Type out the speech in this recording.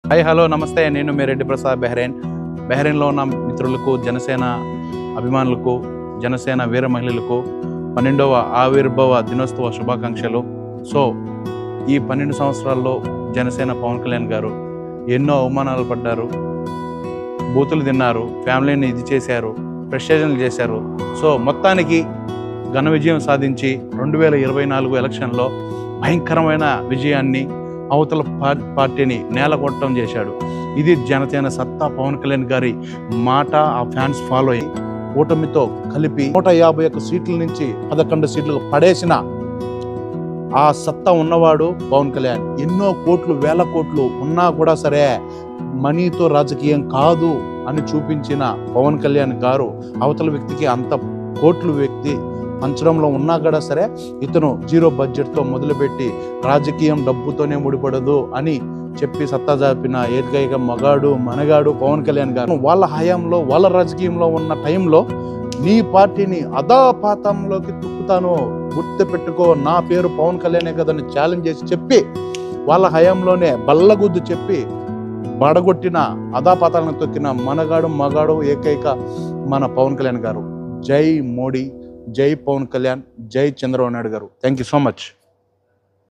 Hi hello నమస్తే, నేను మీ రెడ్డి ప్రసాద్ బెహ్రెయిన్లో ఉన్న మిత్రులకు, జనసేన అభిమానులకు, జనసేన వీర మహిళలకు 12వ ఆవిర్భావ దినోత్సవ శుభాకాంక్షలు. సో ఈ 12 సంవత్సరాల్లో జనసేన పవన్ కళ్యాణ్ గారు ఎన్నో అవమానాలు పడ్డారు, బూతులు తిన్నారు, ఫ్యామిలీని ఇది చేశారు, ప్రెస్టేజన్లు చేశారు. సో మొత్తానికి ఘన విజయం సాధించి 2024 ఎలక్షన్లో భయంకరమైన విజయాన్ని, అవతల పార్టీని నేలకొట్టడం చేశాడు. ఇది జనసేన సత్తా. పవన్ కళ్యాణ్ గారి మాట ఆ ఫ్యాన్స్ ఫాలో అయ్యి కూటమితో కలిపి 151 సీట్ల నుంచి 11 సీట్లకు పడేసిన ఆ సత్తా ఉన్నవాడు పవన్ కళ్యాణ్. ఎన్నో కోట్లు, వేల కోట్లు ఉన్నా కూడా సరే మనీతో రాజకీయం కాదు అని చూపించిన పవన్ కళ్యాణ్ గారు అవతల వ్యక్తికి అంత కోట్లు వ్యక్తి పంచడంలో ఉన్నా కూడా సరే ఇతను జీరో బడ్జెట్తో మొదలుపెట్టి రాజకీయం డబ్బుతోనే ముడిపడదు అని చెప్పి సత్తా జాపిన ఏకైక మగాడు మనగాడు పవన్ కళ్యాణ్ గారు. వాళ్ళ హయాంలో, వాళ్ళ రాజకీయంలో ఉన్న టైంలో నీ పార్టీని అధాపాతంలోకి తుక్కుతాను, గుర్తుపెట్టుకో, నా పేరు పవన్ కళ్యాణే కదని ఛాలెంజ్ చేసి చెప్పి వాళ్ళ హయాంలోనే బల్లగుద్దు చెప్పి బడగొట్టిన, అధాపాతాలను తొక్కిన మనగాడు మగాడు ఏకైక మన పవన్ కళ్యాణ్ గారు. జై మోడీ, జై పవన్ కళ్యాణ్, జై చంద్రబాబు నాయుడు గారు. Thank you so much.